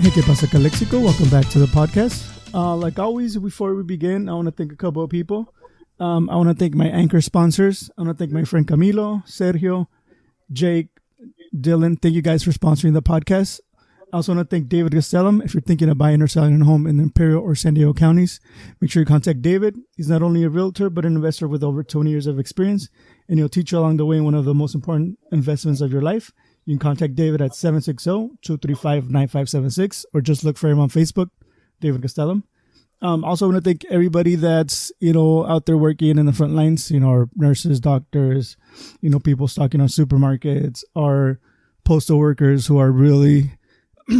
Hey, que Pasa Calexico? Welcome back to the podcast. Like always, before we begin, I want to thank a couple of people. I want to thank my anchor sponsors. I want to thank my friend Camilo, Sergio, Jake, Dylan. Thank you guys for sponsoring the podcast. I also want to thank David Castellum. If you're thinking of buying or selling a home in the Imperial or San Diego counties, make sure you contact David. He's not only a realtor, but an investor with over 20 years of experience, and he'll teach you along the way one of the most important investments of your life. You can contact David at 760-235-9576 or just look for him on Facebook, David Castellum. Also want to thank everybody that's, out there working in the front lines, our nurses, doctors, people stocking on supermarkets, our postal workers who are really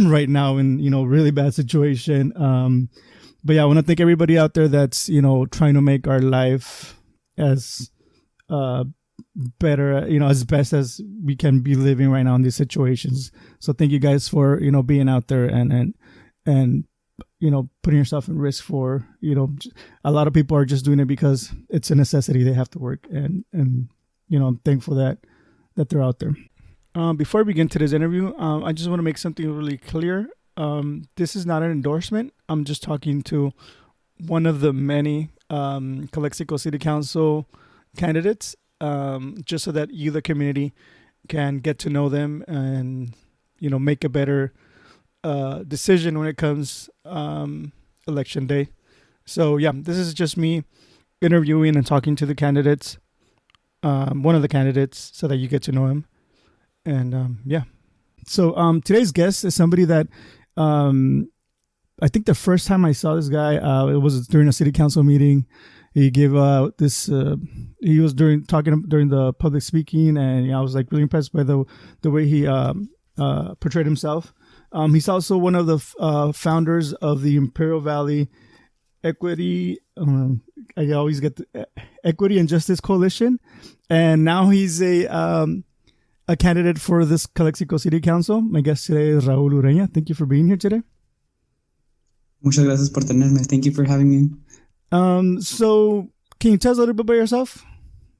right now in, really bad situation. But yeah, I want to thank everybody out there that's, trying to make our life as better, as best as we can be living right now in these situations. So thank you guys for, being out there and putting yourself in risk for, a lot of people are just doing it because it's a necessity. They have to work. And I'm thankful that they're out there. Before we begin today's interview, I just want to make something really clear. This is not an endorsement. I'm just talking to one of the many Calexico City Council candidates, just so that you, the community, can get to know them and, make a better decision when it comes election day. So, yeah, this is just me interviewing and talking to the candidates, one of the candidates, so that you get to know him. And, yeah. So today's guest is somebody that I think the first time I saw this guy, it was during a city council meeting. He gave this. He was during the public speaking, and I was like really impressed by the way he portrayed himself. He's also one of the founders of the Imperial Valley Equity. I always get the Equity and Justice Coalition, and now he's a candidate for this Calexico City Council. My guest today is Raul Urena. Thank you for being here today. Muchas gracias por tenerme. Thank you for having me. So can you tell us a little bit about yourself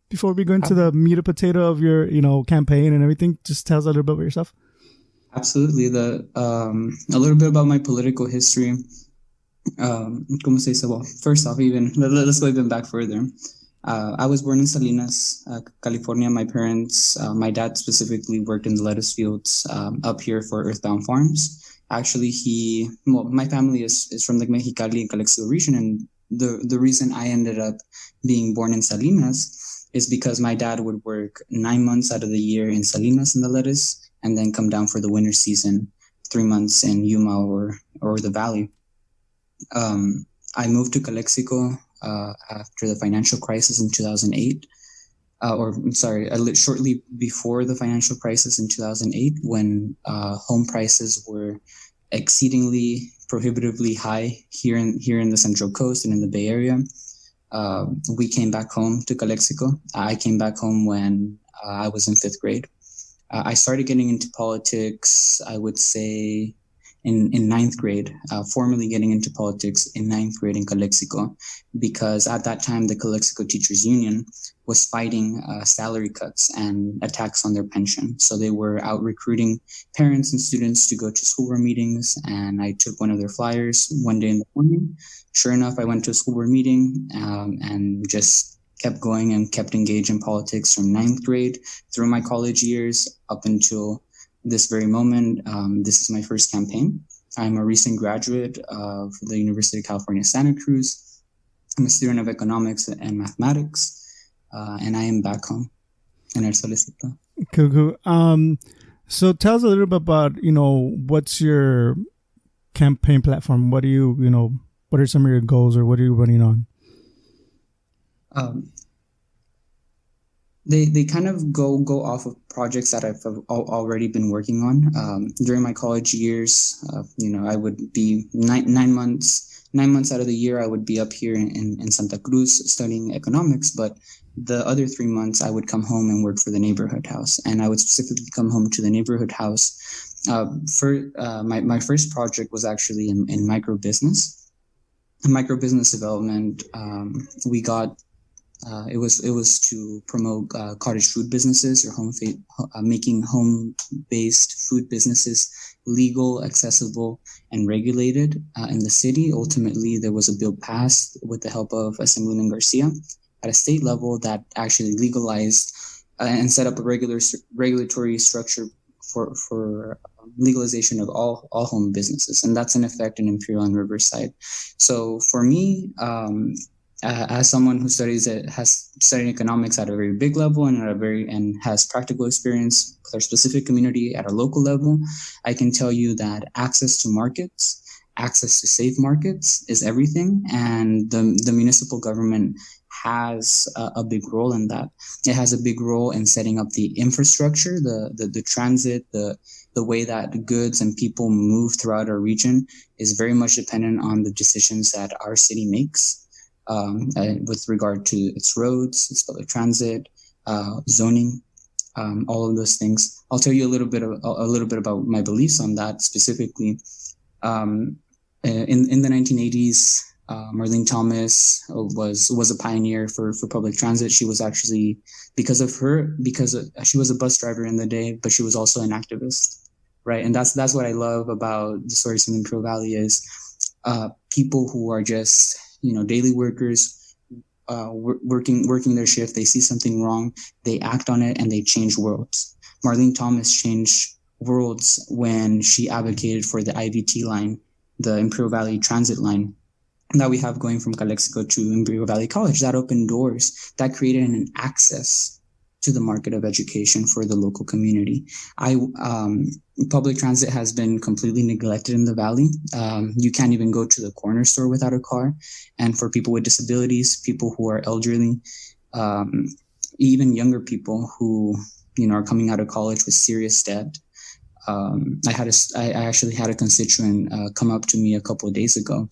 before we go into the meat and potato of your, campaign and everything? Just tell us a little bit about yourself. Absolutely. A little bit about my political history. ¿Cómo se dice? Well, first off, let's go even back further. I was born in Salinas, California. My parents, my dad specifically, worked in the lettuce fields up here for Earthbound Farms. Actually, my family is from the Mexicali and Calexico region, and the reason I ended up being born in Salinas is because my dad would work 9 months out of the year in Salinas in the lettuce, and then come down for the winter season, 3 months in Yuma or the valley. I moved to Calexico after the financial crisis in 2008, shortly before the financial crisis in 2008, when home prices were exceedingly prohibitively high here in the Central Coast and in the Bay Area. We came back home to Calexico. I came back home when I was in 5th grade. I started getting into politics, I would say, in 9th grade, formally getting into politics in 9th grade in Calexico, because at that time the Calexico Teachers Union was fighting salary cuts and attacks on their pension. So they were out recruiting parents and students to go to school board meetings, and I took one of their flyers one day in the morning. Sure enough, I went to a school board meeting and just kept going and kept engaged in politics from 9th grade through my college years up until this very moment. This is my first campaign. I'm a recent graduate of the University of California, Santa Cruz. I'm a student of economics and mathematics, and I am back home in El Solecito. Cool. So tell us a little bit about, what's your campaign platform? What do you, what are some of your goals, or what are you running on? They kind of go off of projects that I've already been working on. During my college years, I would be 9 months out of the year, I would be up here in Santa Cruz studying economics. But the other 3 months, I would come home and work for the neighborhood house. And I would specifically come home to the neighborhood house. My first project was actually in micro business development. We got It was to promote cottage food businesses or making home-based food businesses legal, accessible, and regulated in the city. Ultimately, there was a bill passed with the help of Assemblyman Garcia at a state level that actually legalized and set up a regulatory structure for legalization of all home businesses, and that's in effect in Imperial and Riverside. So for me, as someone who has studied economics at a very big level and has practical experience with our specific community at a local level, I can tell you that access to markets, access to safe markets is everything, and the municipal government has a big role in that. It has a big role in setting up the infrastructure, the transit, the way that goods and people move throughout our region is very much dependent on the decisions that our city makes with regard to its roads, its public transit, zoning, all of those things. I'll tell you a little bit about my beliefs on that specifically. In the 1980s, Marlene Thomas was a pioneer for public transit. She was actually, she was a bus driver in the day, but she was also an activist, right? And that's what I love about the stories in the Imperial Valley is people who are just daily workers, working their shift. They see something wrong, they act on it, and they change worlds. Marlene Thomas changed worlds when she advocated for the IVT line, the Imperial Valley Transit line that we have going from Calexico to Imperial Valley College. That opened doors, that created an access to the market of education for the local community. Public transit has been completely neglected in the Valley. You can't even go to the corner store without a car. And for people with disabilities, people who are elderly, even younger people who are coming out of college with serious debt. I actually had a constituent come up to me a couple of days ago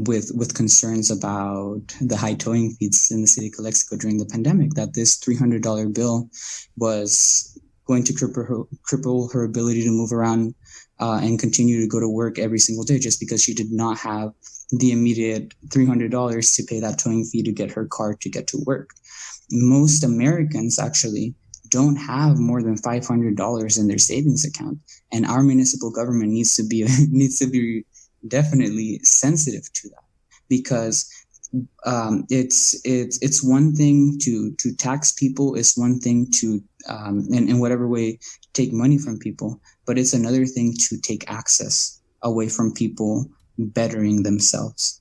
with concerns about the high towing fees in the city of Calexico during the pandemic, that this $300 bill was going to cripple her ability to move around and continue to go to work every single day just because she did not have the immediate $300 to pay that towing fee to get her car to get to work. Most Americans actually don't have more than $500 in their savings account, and our municipal government needs to be definitely sensitive to that, because it's one thing to tax people, it's one thing to in whatever way take money from people, but it's another thing to take access away from people bettering themselves.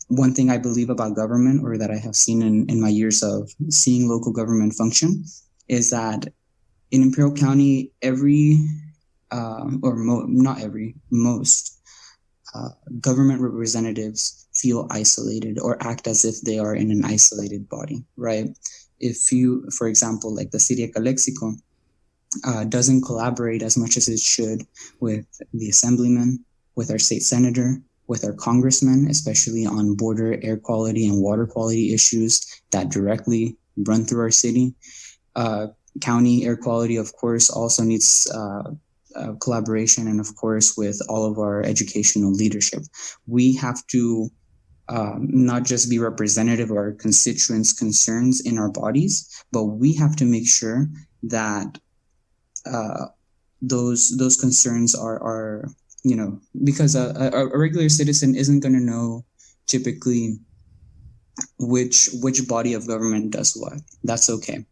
One thing I believe about government, or that I have seen in my years of seeing local government function, is that in Imperial County, most government representatives feel isolated or act as if they are in an isolated body, right? If you, for example, like the city of Calexico, doesn't collaborate as much as it should with the assemblyman, with our state senator, with our congressman, especially on border air quality and water quality issues that directly run through our city. County air quality, of course, also needs collaboration, and of course with all of our educational leadership. We have to not just be representative of our constituents' concerns in our bodies, but we have to make sure that those concerns are because a regular citizen isn't going to know typically which body of government does what. That's okay.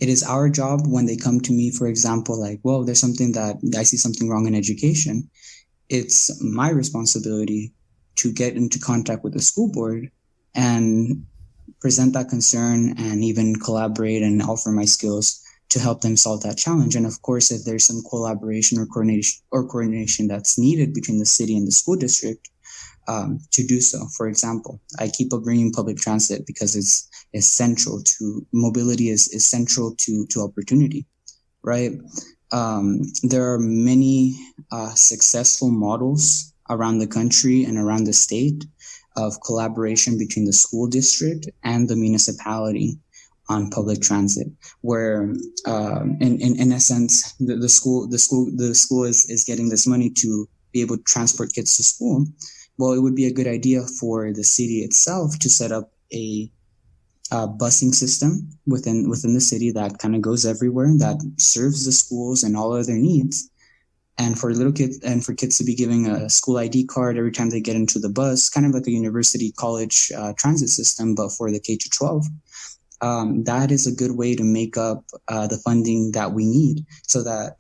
It is our job when they come to me, for example, like, well, there's something that I see something wrong in education. It's my responsibility to get into contact with the school board and present that concern and even collaborate and offer my skills to help them solve that challenge. And of course, if there's some collaboration or coordination that's needed between the city and the school district, to do so. For example, I keep up bringing public transit because it's essential to mobility, is central to opportunity, right? There are many successful models around the country and around the state of collaboration between the school district and the municipality on public transit, where in essence the school is getting this money to be able to transport kids to school. Well, it would be a good idea for the city itself to set up a busing system within the city that kind of goes everywhere, that serves the schools and all other needs. And for little kids and for kids to be giving a school ID card every time they get into the bus, kind of like a university college transit system, but for the K to 12. That is a good way to make up the funding that we need, so that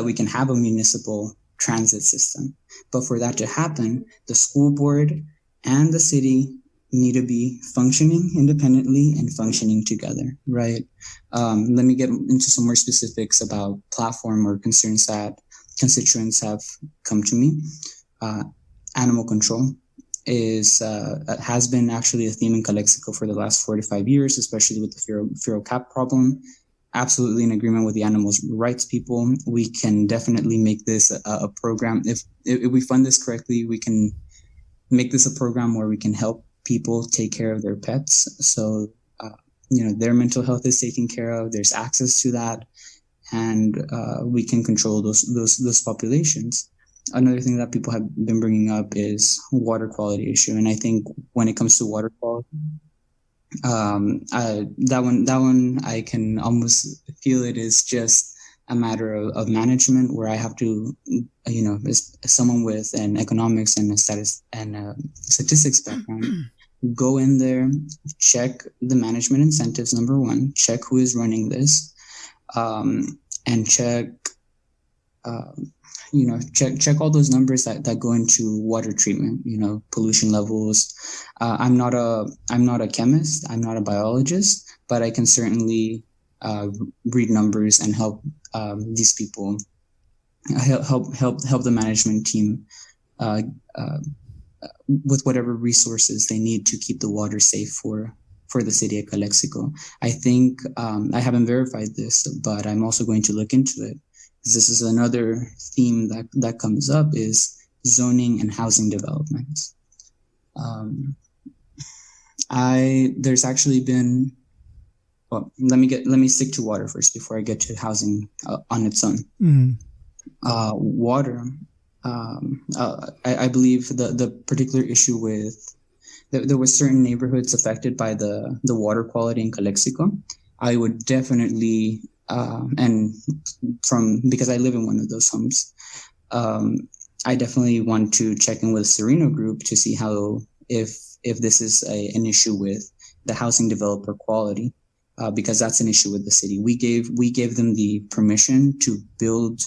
we can have a municipal transit system. But for that to happen, the school board and the city need to be functioning independently and functioning together, right? Let me get into some more specifics about platform or concerns that constituents have come to me. Animal control has been actually a theme in Calexico for the last 4 to 5 years, especially with the feral cat problem. Absolutely in agreement with the animals rights people. We can definitely make this a program. If we fund this correctly, we can make this a program where we can help people take care of their pets. So, their mental health is taken care of. There's access to that, and we can control those populations. Another thing that people have been bringing up is water quality issue, and I think when it comes to water quality, that one I can almost feel it is just a matter of management, where I have to, as someone with an economics and a statistics background, go in there, check the management incentives, number one, check who is running this, and check all those numbers that go into water treatment, pollution levels. I'm not a chemist, I'm not a biologist, but I can certainly read numbers and help these people, help the management team with whatever resources they need to keep the water safe for the city of Calexico. I think I haven't verified this, but I'm also going to look into it. This is another theme that comes up, is zoning and housing developments. There's actually been, well, let me stick to water first before I get to housing on its own. Water, I believe the particular issue with, there were certain neighborhoods affected by the water quality in Calexico. I would definitely, because I live in one of those homes, I definitely want to check in with Sereno Group to see how, if this is an issue with the housing developer quality, because that's an issue with the city. We gave them the permission to build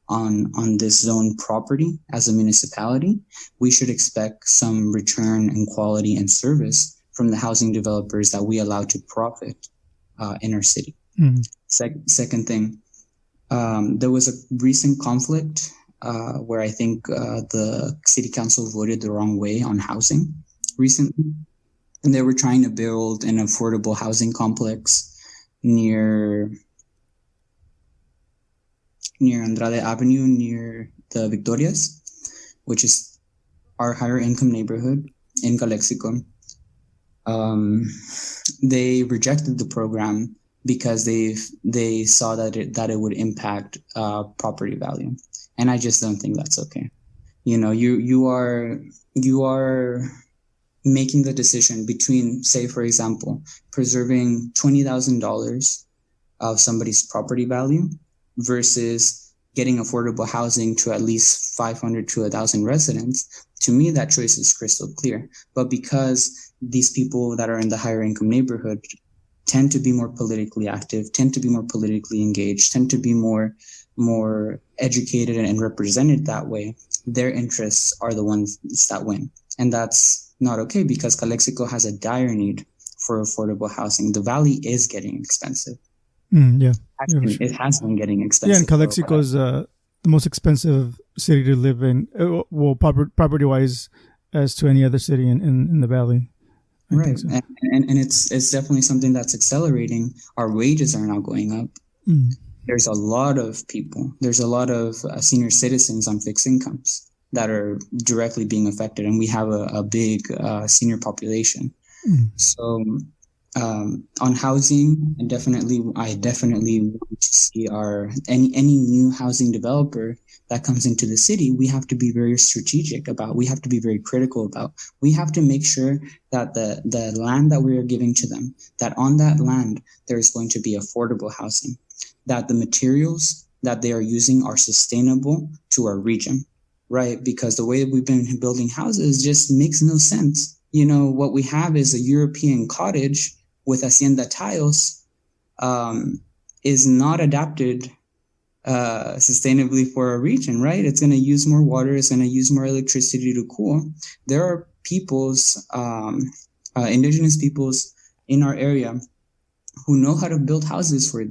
on this zone property as a municipality. We should expect some return in quality and service from the housing developers that we allow to profit in our city. Second thing, there was a recent conflict where I think the city council voted the wrong way on housing recently, and they were trying to build an affordable housing complex near Andrade Avenue, near the Victorias, which is our higher income neighborhood in Calexico. They rejected the program because they saw that it would impact property value, and I just don't think that's okay. You are making the decision between, say, for example, preserving $20,000 of somebody's property value versus getting affordable housing to at least 500 to 1,000 residents. To me, that choice is crystal clear. But because these people that are in the higher income neighborhood tend to be more politically active, tend to be more politically engaged, tend to be more educated and represented that way, their interests are the ones that win. And that's not okay, because Calexico has a dire need for affordable housing. The valley is getting expensive. Yeah. Actually, it has been getting expensive. Yeah, and Calexico is the most expensive city to live in, well, property-wise, as to any other city in the valley. Right, so. and it's definitely something that's accelerating. Our wages are now going up. There's a lot of people. There's a lot of senior citizens on fixed incomes that are directly being affected, and we have a big senior population. So On housing, and I definitely want to see any new housing developer that comes into the city. We have to be very strategic about. We have to be very critical about. We have to make sure that the land that we are giving to them, that on that land there is going to be affordable housing, that the materials that they are using are sustainable to our region, right? Because the way that we've been building houses just makes no sense. What we have is a European cottage with hacienda tiles, is not adapted sustainably for a region, right? It's going to use more water. It's going to use more electricity to cool. There are indigenous peoples in our area who know how to build houses for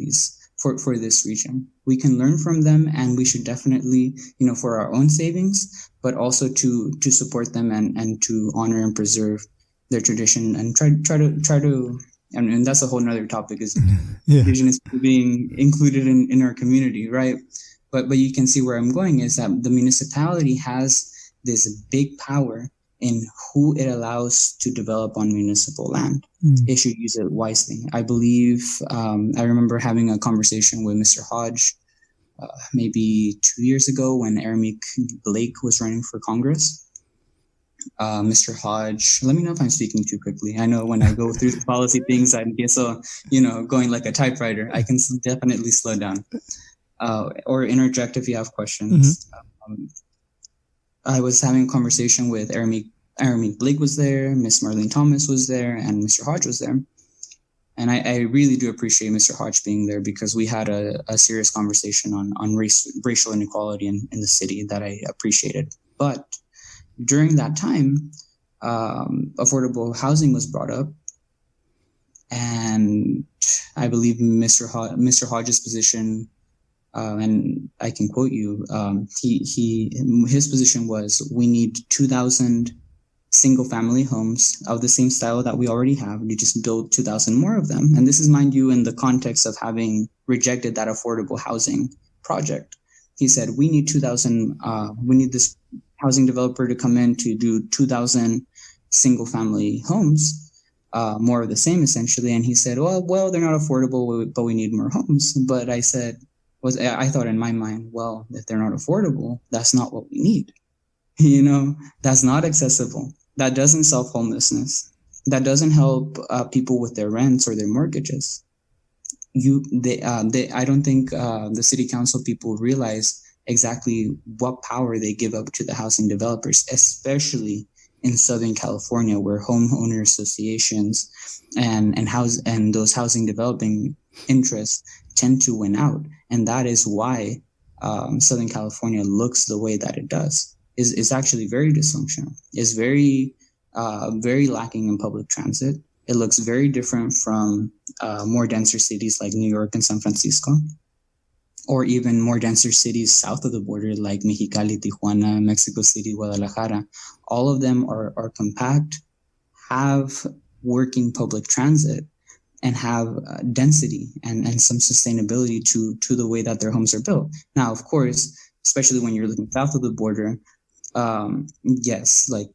this region. We can learn from them, and we should definitely, for our own savings, but also to support them and to honor and preserve their tradition and try to. And that's a whole nother topic, is Yeah. indigenous people being included in our community, right? But you can see where I'm going is that the municipality has this big power in who it allows to develop on municipal land. It should use it wisely. I believe, I remember having a conversation with Mr. Hodge maybe 2 years ago when Ermic Blake was running for Congress. Mr. Hodge, let me know if I'm speaking too quickly. I know when I go through the policy things, I get so, going like a typewriter. I can definitely slow down or interject if you have questions. I was having a conversation with Ermic Blake was there, Miss Marlene Thomas was there, and Mr. Hodge was there. And I really do appreciate Mr. Hodge being there, because we had a serious conversation on racial inequality in the city that I appreciated. But during that time, affordable housing was brought up, and I believe Mr. Hodge's position, and I can quote you, his position was, we need 2,000 single-family homes of the same style that we already have. You just build 2,000 more of them, and this is, mind you, in the context of having rejected that affordable housing project. He said, we need 2,000. We need this housing developer to come in to do 2,000 single family homes, more of the same essentially. And he said, well, they're not affordable, but we need more homes. But I said, I thought in my mind, well, if they're not affordable, that's not what we need. That's not accessible. That doesn't solve homelessness. That doesn't help people with their rents or their mortgages. I don't think the city council people realize exactly what power they give up to the housing developers, especially in Southern California, where homeowner associations and those housing developing interests tend to win out. And that is why Southern California looks the way that it does. Is actually very dysfunctional. Is very lacking in public transit. It looks very different from more denser cities like New York and San Francisco, or even more denser cities south of the border like Mexicali, Tijuana, Mexico City, Guadalajara. All of them are compact, have working public transit, and have density and some sustainability to the way that their homes are built. Now, of course, especially when you're looking south of the border, yes, like,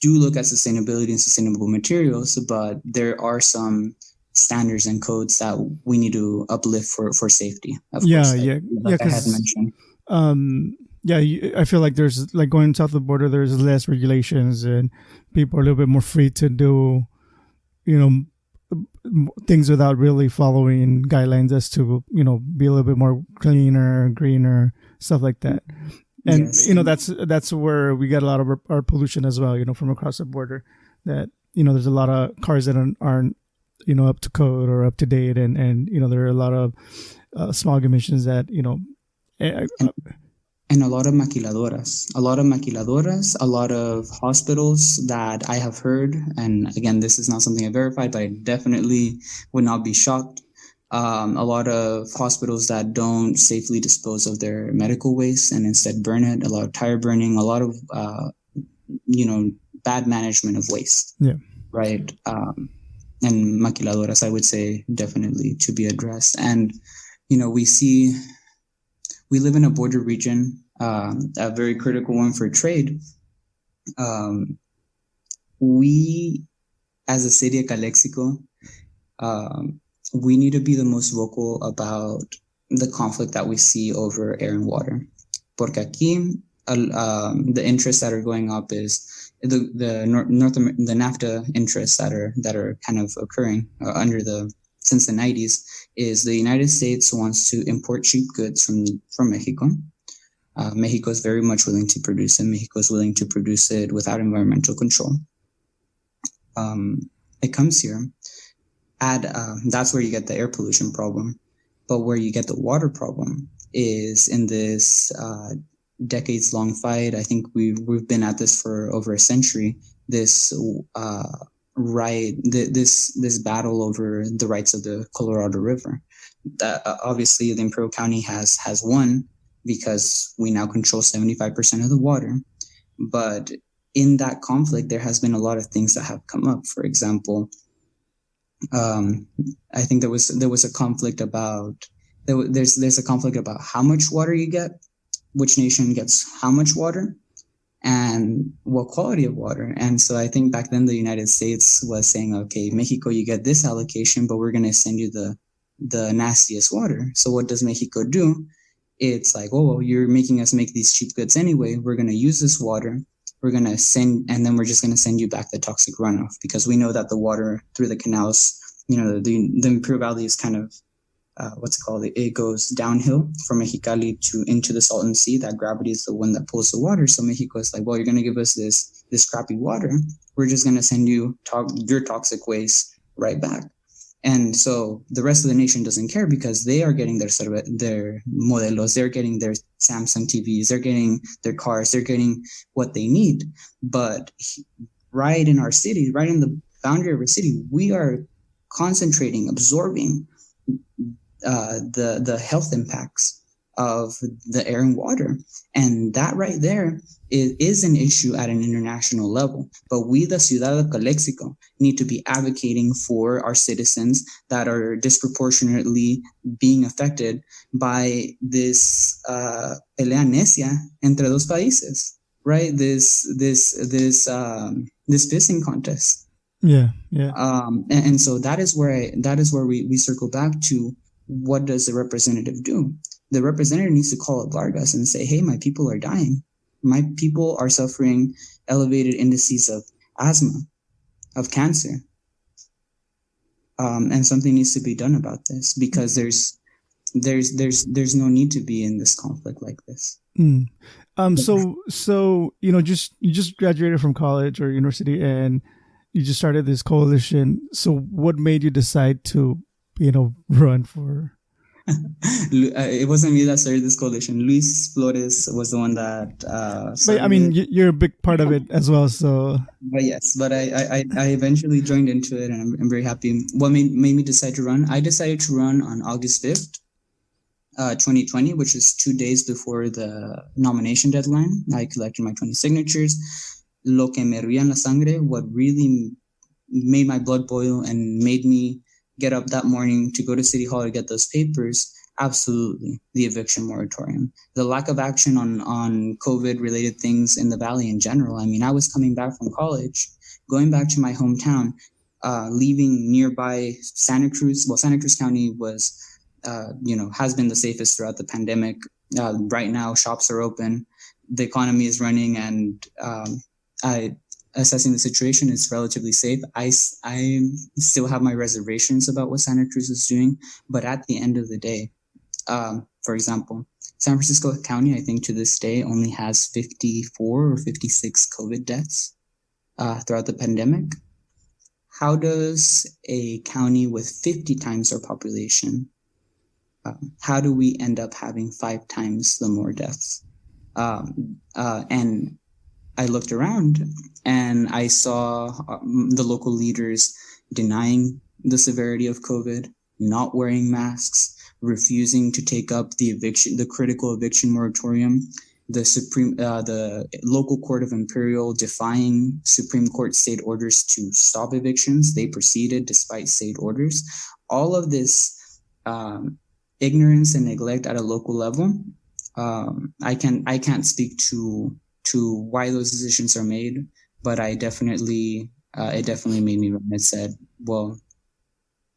do look at sustainability and sustainable materials, but there are some standards and codes that we need to uplift for safety. Of course, like I had mentioned. I feel like there's, like, going south of the border, there's less regulations and people are a little bit more free to do, things without really following guidelines as to, be a little bit more cleaner, greener, stuff like that. And, yes, that's where we get a lot of our pollution as well, from across the border, that, there's a lot of cars that aren't up to code or up to date. And there are a lot of smog emissions that, and a lot of maquiladoras, a lot of hospitals that I have heard. And again, this is not something I verified, but I definitely would not be shocked. A lot of hospitals that don't safely dispose of their medical waste and instead burn it, a lot of tire burning, a lot of, bad management of waste. Yeah. Right. And maquiladoras, I would say, definitely to be addressed. And, we live in a border region, a very critical one for trade. We, as a city of Calexico, we need to be the most vocal about the conflict that we see over air and water. Porque aquí, the interests that are going up is the NAFTA interests that are kind of occurring since the 90s is the United States wants to import cheap goods from Mexico. Mexico is very much willing to produce it. Mexico is willing to produce it without environmental control. It comes here. That's where you get the air pollution problem. But where you get the water problem is in this decades-long fight. I think we've been at this for over a century. This this battle over the rights of the Colorado River. That obviously the Imperial County has won because we now control 75% of the water. But in that conflict, there has been a lot of things that have come up. For example, I think there was a conflict about there's a conflict about how much water you get, which nation gets how much water, and what quality of water. And so I think back then the United States was saying, okay, Mexico, you get this allocation, but we're going to send you the nastiest water. So what does Mexico do? It's like, oh, well, you're making us make these cheap goods anyway. We're going to use this water. We're going to and then we're just going to send you back the toxic runoff, because we know that the water through the canals, the Imperial Valley is kind of, it goes downhill from Mexicali into the Salton Sea. That gravity is the one that pulls the water. So Mexico is like, well, you're going to give us this crappy water. We're just going to send you your toxic waste right back. And so the rest of the nation doesn't care, because they are getting their modelos, they're getting their Samsung TVs, they're getting their cars, they're getting what they need. But right in our city, right in the boundary of our city, we are concentrating, absorbing the health impacts of the air and water. And that right there is an issue at an international level. But we, the Ciudad of Calexico, need to be advocating for our citizens that are disproportionately being affected by this pelea necia entre dos países, right? This pissing contest. Yeah. And so that is where we circle back to, what does the representative do? The representative needs to call up Vargas and say, hey, my people are dying. My people are suffering elevated indices of asthma, of cancer. And something needs to be done about this, because there's no need to be in this conflict like this. So you just graduated from college or university, and you just started this coalition. So what made you decide to, run for? It wasn't me that started this coalition. Luis Flores was the one that. But I mean, you're a big part of it as well. So. But yes, I eventually joined into it, and I'm very happy. What made me decide to run? I decided to run on August 5th, 2020, which is 2 days before the nomination deadline. I collected my 20 signatures. Lo que me hervía en la sangre, what really made my blood boil and made me get up that morning to go to City Hall to get those papers, absolutely, the eviction moratorium. The lack of action on COVID-related things in the Valley in general. I mean, I was coming back from college, going back to my hometown, leaving nearby Santa Cruz. Well, Santa Cruz County was, has been the safest throughout the pandemic. Right now, shops are open, the economy is running, and assessing the situation is relatively safe. I still have my reservations about what Santa Cruz is doing, but at the end of the day, for example, San Francisco County, I think to this day, only has 54 or 56 COVID deaths throughout the pandemic. How does a county with 50 times our population, how do we end up having 5 times the more deaths? And I looked around and I saw the local leaders denying the severity of COVID, not wearing masks, refusing to take up the critical eviction moratorium, the local court of Imperial defying Supreme Court state orders to stop evictions. They proceeded despite state orders. All of this ignorance and neglect at a local level. I can't speak to why those decisions are made, but it definitely made me run. It said, well,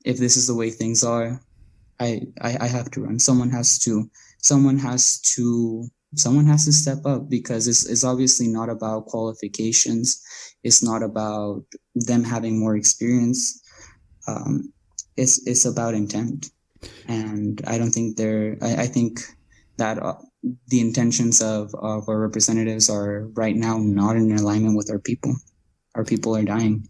if this is the way things are, I have to run. Someone has to step up, because it's obviously not about qualifications. It's not about them having more experience. It's about intent. And I don't think I think that the intentions of our representatives are right now not in alignment with our people. Our people are dying.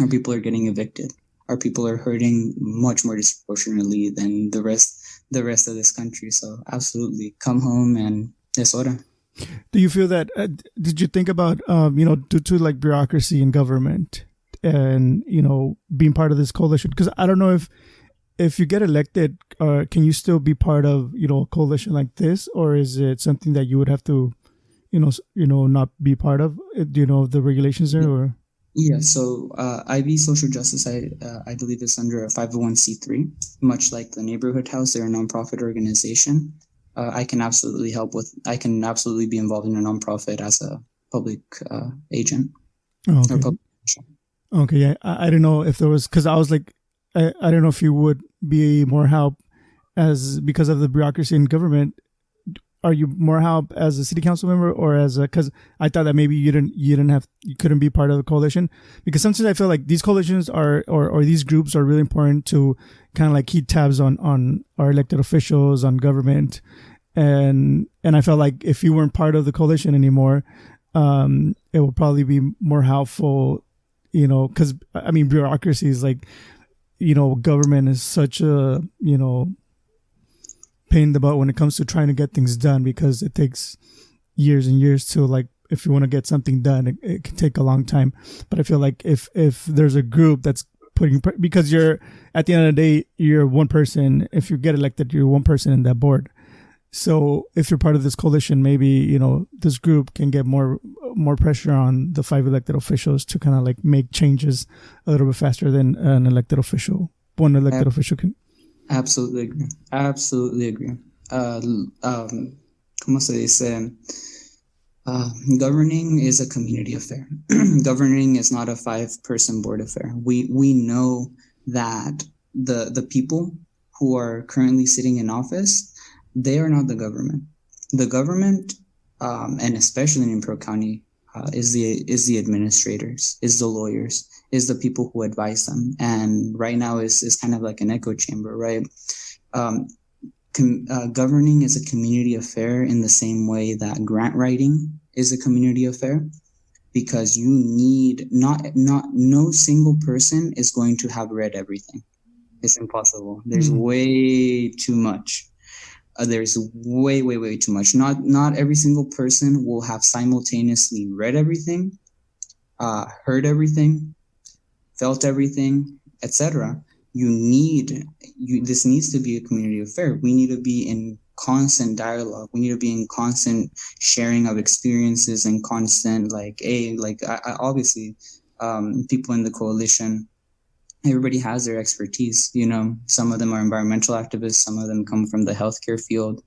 Our people are getting evicted. Our people are hurting much more disproportionately than the rest of this country. So absolutely, come home and es hora. Do you feel that? Did you think about due to like bureaucracy in government and being part of this coalition? Because I don't know if you get elected, can you still be part of a coalition like this, or is it something that you would have to not be part of? Do you know the regulations there? Or yeah, so IB Social Justice, I believe, is under a 501c3, much like the Neighborhood House. They're a nonprofit organization. I can absolutely be involved in a nonprofit as a public agent. Oh, okay. Or public. Okay, yeah, I don't know if there was, because I was like, I don't know if you would be more help because of the bureaucracy in government. Are you more help as a city council member, or because I thought that maybe you couldn't be part of the coalition? Because sometimes I feel like these coalitions or these groups are really important to kind of like keep tabs on our elected officials, on government. And I felt like if you weren't part of the coalition anymore, it will probably be more helpful, because I mean, bureaucracy is like, government is such a, pain in the butt when it comes to trying to get things done, because it takes years and years to, like, if you want to get something done, it can take a long time. But I feel like if there's a group that's because you're, at the end of the day, you're one person. If you get elected, you're one person in that board. So if you're part of this coalition, maybe, this group can get more pressure on the 5 elected officials to kind of like make changes a little bit faster than one elected official can. Absolutely agree. Absolutely agree. ¿Cómo se dice? Governing is a community affair. Governing is not a 5-person board affair. We know that the people who are currently sitting in office, they are not the government. The government, and especially in Imperial County, is the administrators, is the lawyers, is the people who advise them. And right now is kind of like an echo chamber, right? Governing is a community affair in the same way that grant writing is a community affair, because you need no single person is going to have read everything. It's impossible. There's way too much. There's way too much. Not every single person will have simultaneously read everything, heard everything, felt everything, etc. This needs to be a community affair. We need to be in constant dialogue. We need to be in constant sharing of experiences and constant obviously, people in the coalition, everybody has their expertise. Some of them are environmental activists. Some of them come from the healthcare field.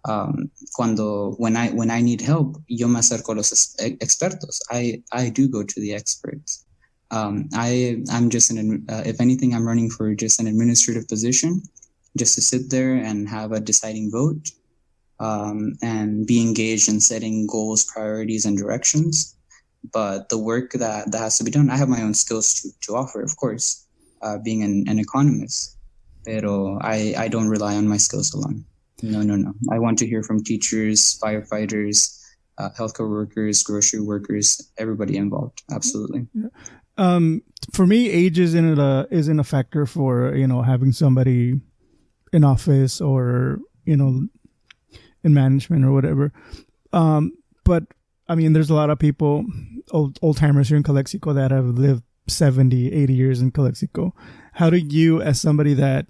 When I need help, yo me acerco a los expertos. I do go to the experts. I'm just if anything, I'm running for just an administrative position, just to sit there and have a deciding vote, and be engaged in setting goals, priorities, and directions. But the work that has to be done, I have my own skills to offer, of course, being an economist. Pero I don't rely on my skills alone. No. I want to hear from teachers, firefighters, healthcare workers, grocery workers, everybody involved. Absolutely. For me, age isn't a factor for having somebody in office or in management or whatever. But I mean, there's a lot of people, old timers here in Calexico, that have lived 70, 80 years in Calexico. How do you, as somebody that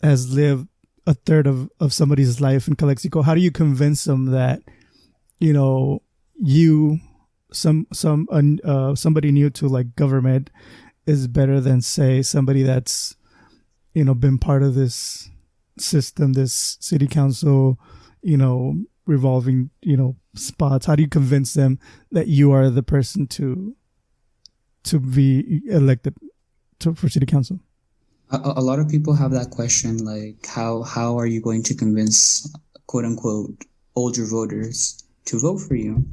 has lived a third of somebody's life in Calexico, how do you convince them that somebody new to like government is better than, say, somebody that's been part of this system, this city council, revolving spots? How do you convince them that you are the person to be elected for city council? A lot of people have that question, like how are you going to convince quote unquote older voters to vote for you?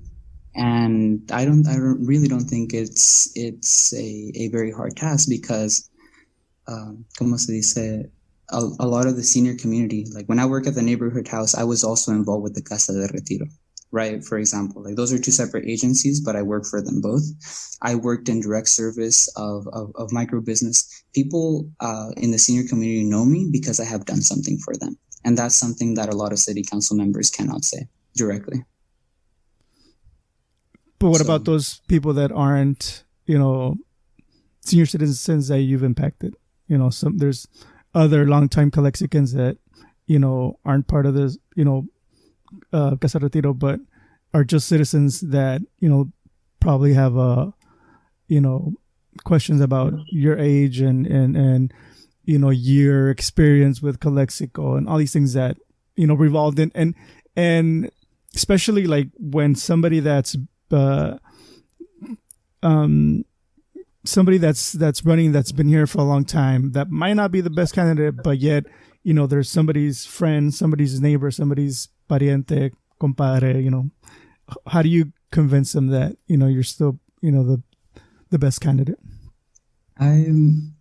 And I really don't think it's a very hard task because como se dice, a lot of the senior community, like when I work at the neighborhood house, I was also involved with the Casa de Retiro, right? For example, like those are two separate agencies, but I work for them both. I worked in direct service of micro business. People in the senior community know me because I have done something for them. And that's something that a lot of city council members cannot say directly. But what So about those people that aren't, senior citizens that you've impacted? There's other longtime Calexicans that, aren't part of this, Casa Retiro, but are just citizens that, probably have, questions about your age and your experience with Calexico and all these things that, revolved in, and especially like when somebody that's, somebody that's running, that's been here for a long time, that might not be the best candidate, but yet there's somebody's friend, somebody's neighbor, somebody's pariente, compadre. How do you convince them that you're still the best candidate? I'm,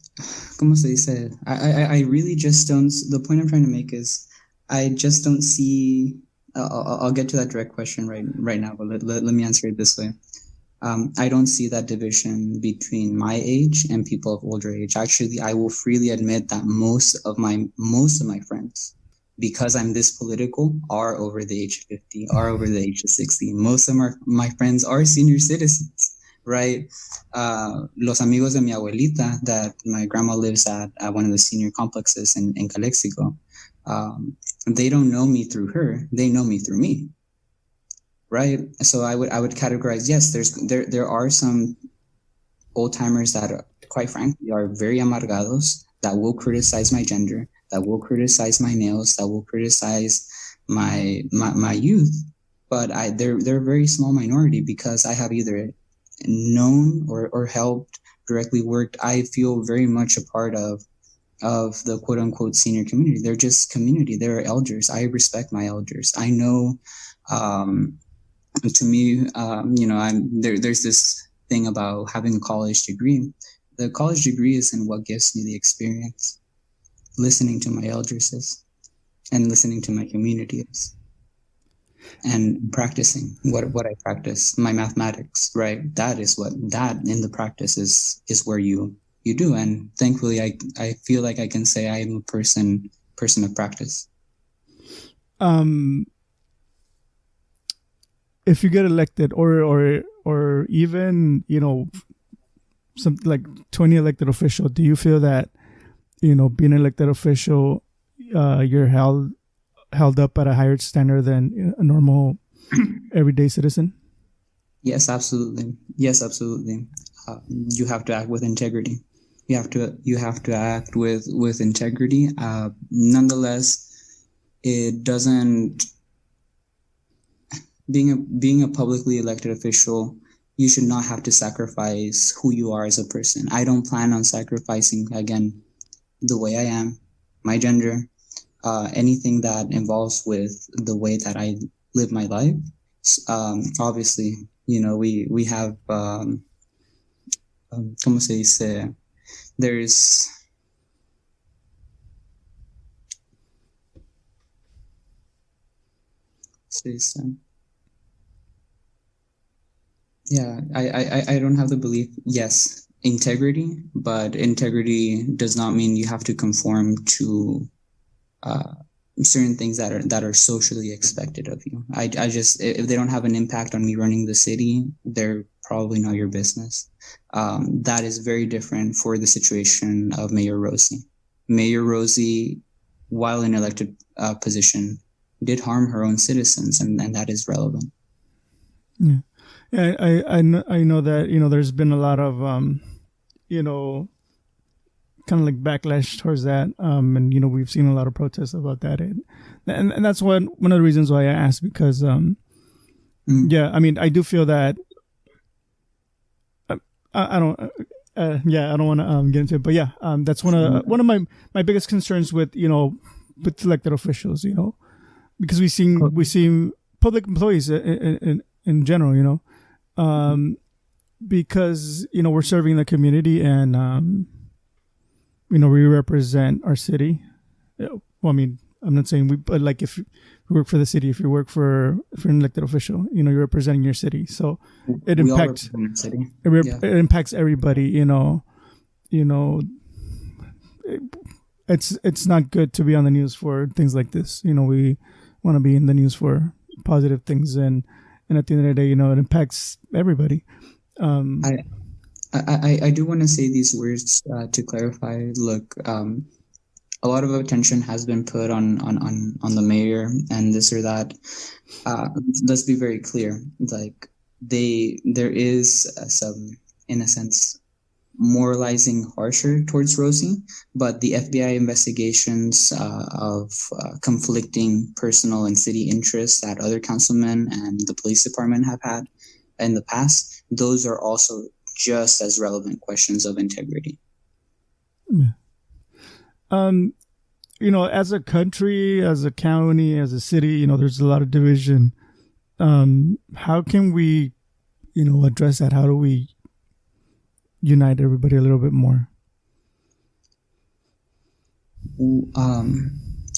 como se dice? I really just don't. The point I'm trying to make is, I just don't see. I'll get to that direct question right now, but let me answer it this way. I don't see that division between my age and people of older age. Actually, I will freely admit that most of my friends, because I'm this political, are over the age of 50, are over the age of 60. Most of my friends are senior citizens, right? Los amigos de mi abuelita, that my grandma lives at one of the senior complexes in Calexico, they don't know me through her. They know me through me. Right. So I would categorize, yes, there are some old timers that quite frankly are very amargados, that will criticize my gender, that will criticize my nails, that will criticize my youth. But they're a very small minority because I have either known or helped, directly worked. I feel very much a part of the quote unquote senior community. They're just community. They're elders. I respect my elders. I know, to me, there's this thing about having a college degree. The college degree isn't what gives me the experience. Listening to my elders is, and listening to my community is, and practicing what I practice, my mathematics, right? That in the practice is where you do. And thankfully, I feel like I can say I am a person of practice. If you get elected, or even some like 20 elected official, do you feel that being an elected official, you're held up at a higher standard than a normal everyday citizen? Yes, absolutely. You have to act with integrity. You have to act with integrity. Nonetheless, it doesn't. Being a publicly elected official, you should not have to sacrifice who you are as a person. I don't plan on sacrificing, again, the way I am, my gender, anything that involves with the way that I live my life. Obviously, we have, como se dice, there's yeah, I don't have the belief. Yes, integrity, but integrity does not mean you have to conform to certain things that are socially expected of you. I just, if they don't have an impact on me running the city, they're probably not your business. That is very different for the situation of Mayor Rosie. Mayor Rosie, while in elected position, did harm her own citizens, and that is relevant. Yeah. Yeah, I know that there's been a lot of kind of like backlash towards that, and we've seen a lot of protests about that, and that's one of the reasons why I asked, because yeah, I mean, I do feel that I don't, Yeah, I don't want to get into it, but yeah, that's one of my biggest concerns with with elected officials, because we see public employees in general, because we're serving the community, and we represent our city. Well, I mean, I'm not saying but like if you work for the city, if you're an elected official, you're representing your city, so it We all impacts represent the city. it impacts everybody. It's not good to be on the news for things like this. We want to be in the news for positive things, and at the end of the day, it impacts everybody. I do want to say these words to clarify. Look, a lot of attention has been put on the mayor and this or that. Let's be very clear. Like there is some, in a sense, moralizing harsher towards Rosie, but the FBI investigations of conflicting personal and city interests that other councilmen and the police department have had in the past, those are also just as relevant questions of integrity. Yeah. As a country, as a county, as a city, there's a lot of division. How can we, address that? How do we unite everybody a little bit more?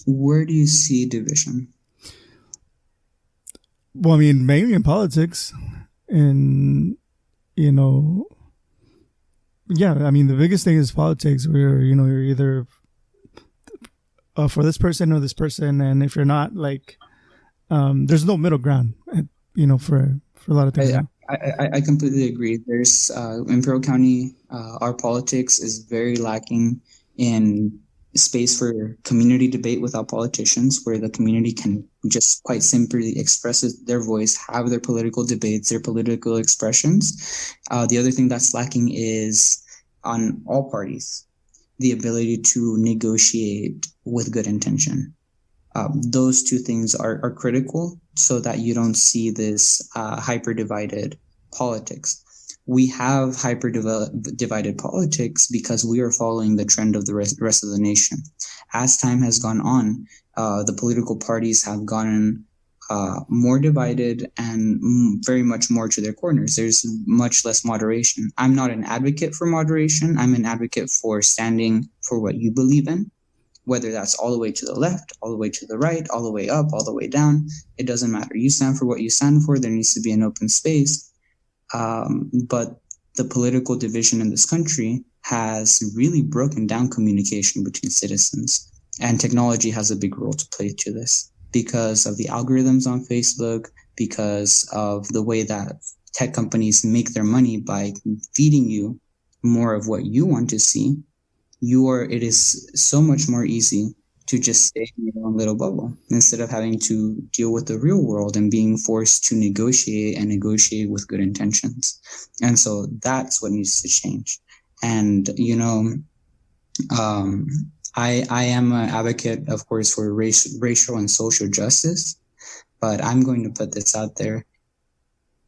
Where do you see division? Well, I mean, mainly in politics, and yeah, I mean, the biggest thing is politics. Where you're either for this person or this person, and if you're not, like, there's no middle ground. For a lot of things. I completely agree. There's Imperial County, our politics is very lacking in space for community debate without politicians, where the community can just quite simply express their voice, have their political debates, their political expressions. The other thing that's lacking is on all parties, the ability to negotiate with good intention. Those two things are critical so that you don't see this hyper-divided politics. We have hyper-divided politics because we are following the trend of the rest of the nation. As time has gone on, the political parties have gotten more divided and very much more to their corners. There's much less moderation. I'm not an advocate for moderation. I'm an advocate for standing for what you believe in, whether that's all the way to the left, all the way to the right, all the way up, all the way down. It doesn't matter. You stand for what you stand for. There needs to be an open space. But the political division in this country has really broken down communication between citizens. And technology has a big role to play to this because of the algorithms on Facebook, because of the way that tech companies make their money by feeding you more of what you want to see. It is so much more easy to just stay in your own little bubble instead of having to deal with the real world and being forced to negotiate with good intentions. And so that's what needs to change. And, I am an advocate, of course, for racial and social justice, but I'm going to put this out there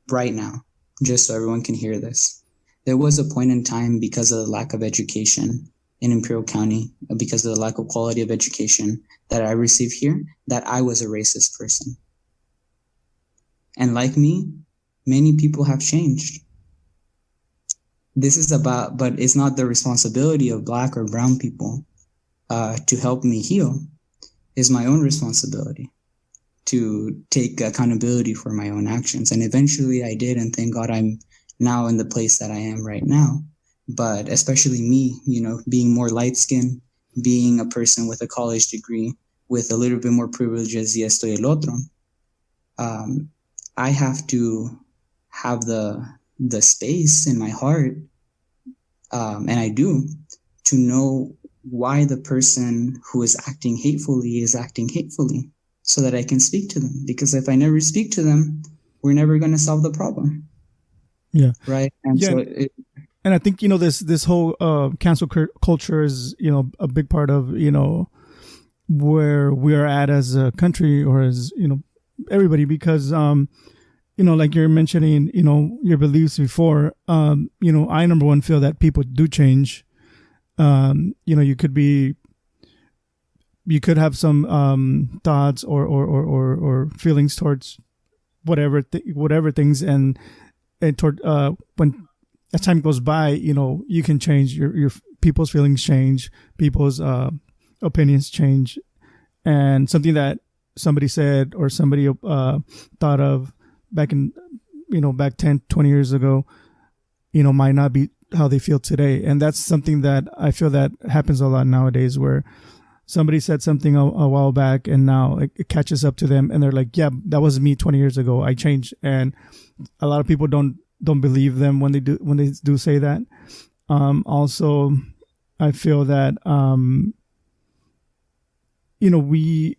right now, just so everyone can hear this. There was a point in time, because of the lack of education in Imperial County, because of the lack of quality of education that I received here, that I was a racist person. And like me, many people have changed. But it's not the responsibility of Black or brown people to help me heal. It's my own responsibility to take accountability for my own actions. And eventually I did, and thank God I'm now in the place that I am right now. But especially me, being more light-skinned, being a person with a college degree, with a little bit more privileges, y esto y el otro, I have to have the space in my heart, and I do, to know why the person who is acting hatefully, so that I can speak to them. Because if I never speak to them, we're never going to solve the problem. Yeah. Right. And yeah. And I think, this whole cancel culture is, a big part of, where we are at as a country, or as, everybody, because like you're mentioning, your beliefs before, I number one feel that people do change. You could have some thoughts or feelings towards whatever things, and toward when as time goes by, you can change your people's feelings change, people's opinions change, and something that somebody said or somebody thought of back 10, 20 years ago, might not be how they feel today. And that's something that I feel that happens a lot nowadays, where somebody said something a while back and now it catches up to them and they're like, yeah, that was me 20 years ago. I changed. And a lot of people don't believe them when they do say that. Also, I feel that, it's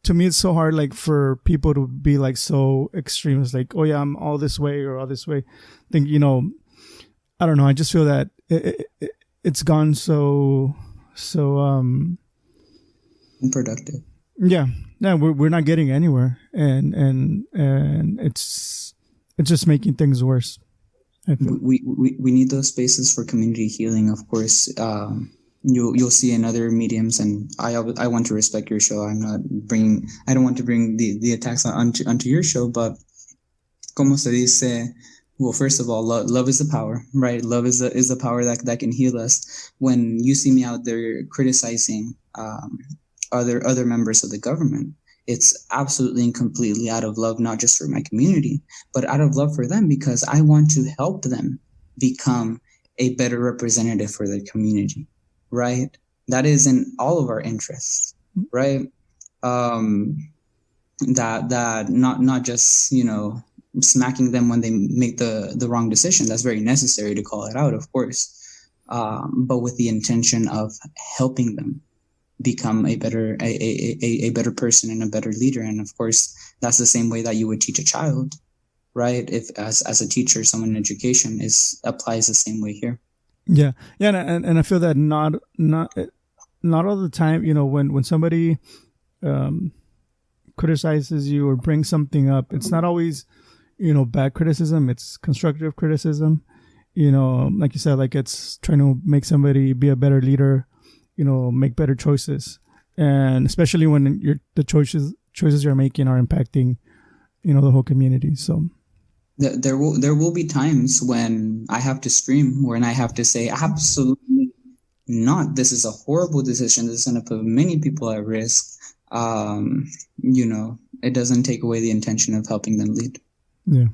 to me, it's so hard, like, for people to be like so extreme. It's like, oh yeah, I'm all this way or all this way. I think, I don't know. I just feel that it's gone so unproductive. Yeah, we're not getting anywhere, and it's just making things worse. We need those spaces for community healing, of course. You'll see in other mediums, and I want to respect your show. I don't want to bring the attacks onto your show, but como se dice, well, first of all, love is the power, right? Love is the power that can heal us. When you see me out there criticizing other members of the government, it's absolutely and completely out of love, not just for my community, but out of love for them, because I want to help them become a better representative for their community, right? That is in all of our interests, right? That not just, smacking them when they make the wrong decision. That's very necessary to call it out, of course, but with the intention of helping them become a better person and a better leader. And of course, that's the same way that you would teach a child, right? If as a teacher, someone in education applies the same way here. Yeah, and I feel that not all the time. When somebody criticizes you or brings something up, it's not always bad criticism. It's constructive criticism. Like you said, like, it's trying to make somebody be a better leader. Make better choices, and especially when the choices you're making are impacting, the whole community. So there will be times when I have to scream, when I have to say, absolutely not. This is a horrible decision. This is going to put many people at risk. It doesn't take away the intention of helping them lead. Yeah.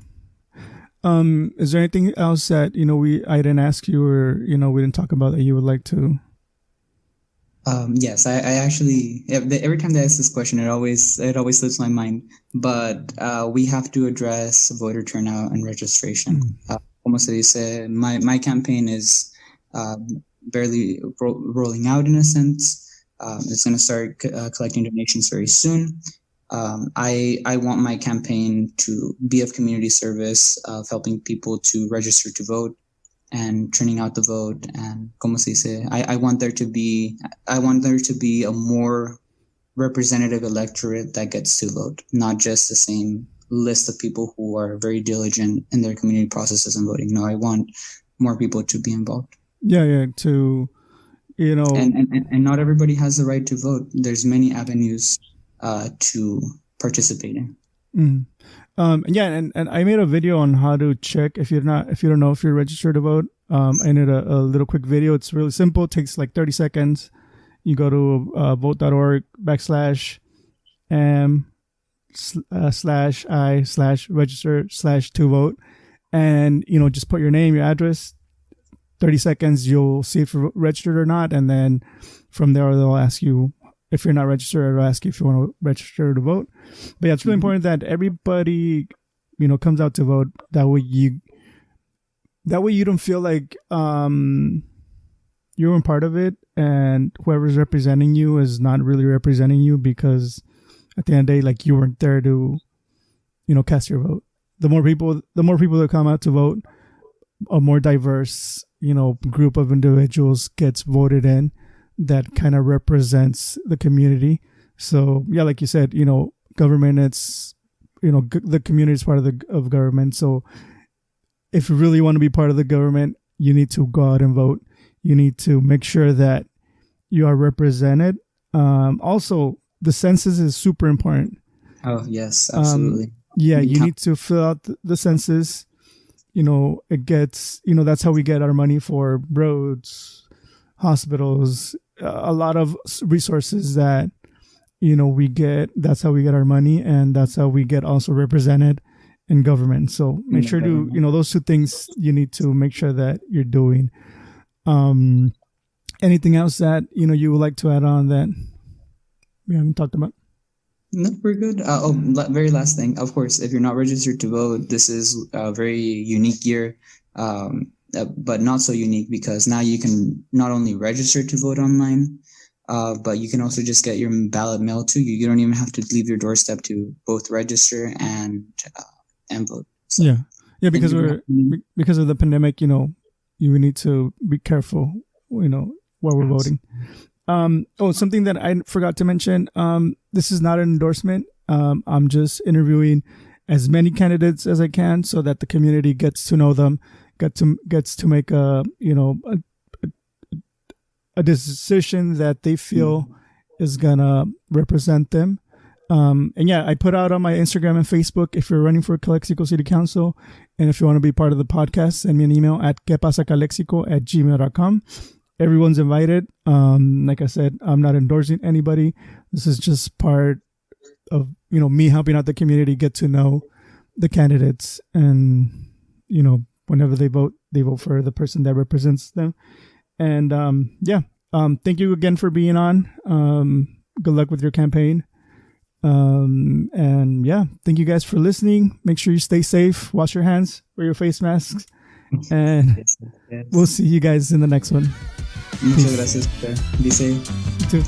Is there anything else that I didn't ask you, or we didn't talk about, that you would like to? Yes, I actually, every time they ask this question, it always slips my mind. But we have to address voter turnout and registration. Como se dice, my campaign is barely rolling out, in a sense. It's going to start collecting donations very soon. I want my campaign to be of community service, of helping people to register to vote and turning out the vote. And como se dice, I want there to be a more representative electorate that gets to vote, not just the same list of people who are very diligent in their community processes and voting. No, I want more people to be involved. Yeah, to and not everybody has the right to vote. There's many avenues to participate in. And I made a video on how to check if you don't know if you're registered to vote. I made a little quick video. It's really simple. It takes like 30 seconds. You go to vote.org/m/i/register/to vote, and just put your name, your address. 30 seconds, you'll see if you're registered or not, and then from there they'll ask you. If you're not registered, I'll ask you if you want to register to vote. But yeah, it's really important that everybody, comes out to vote. That way you don't feel like you're a part of it, and whoever's representing you is not really representing you, because at the end of the day, like, you weren't there to, cast your vote. The more people that come out to vote, a more diverse, group of individuals gets voted in. That kind of represents the community. So yeah, like you said, government, it's the community is part of government. So if you really want to be part of the government, you need to go out and vote. You need to make sure that you are represented. Also, the census is super important. Oh, yes, absolutely. You need to fill out the census. It gets, that's how we get our money for roads, hospitals, a lot of resources that, we get. That's how we get our money, and that's how we get also represented in government. So make sure to, those two things you need to make sure that you're doing. Anything else that, you would like to add on that we haven't talked about? No, we're good. Very last thing. Of course, if you're not registered to vote, this is a very unique year, but not so unique because now you can not only register to vote online, but you can also just get your ballot mailed to you. You don't even have to leave your doorstep to both register and vote. So, yeah, because because of the pandemic, you need to be careful, while we're voting. Something that I forgot to mention. This is not an endorsement. I'm just interviewing as many candidates as I can so that the community gets to know them, gets to make a decision that they feel is gonna represent them. I put out on my Instagram and Facebook if you're running for Calexico City Council, and if you want to be part of the podcast, send me an email at quepasacalexico@gmail.com. Everyone's invited. Like I said, I'm not endorsing anybody. This is just part of, me helping out the community get to know the candidates. And, whenever they vote for the person that represents them. And, thank you again for being on. Good luck with your campaign. Thank you guys for listening. Make sure you stay safe. Wash your hands. Wear your face masks. And we'll see you guys in the next one. Muchas gracias. Be safe. You too.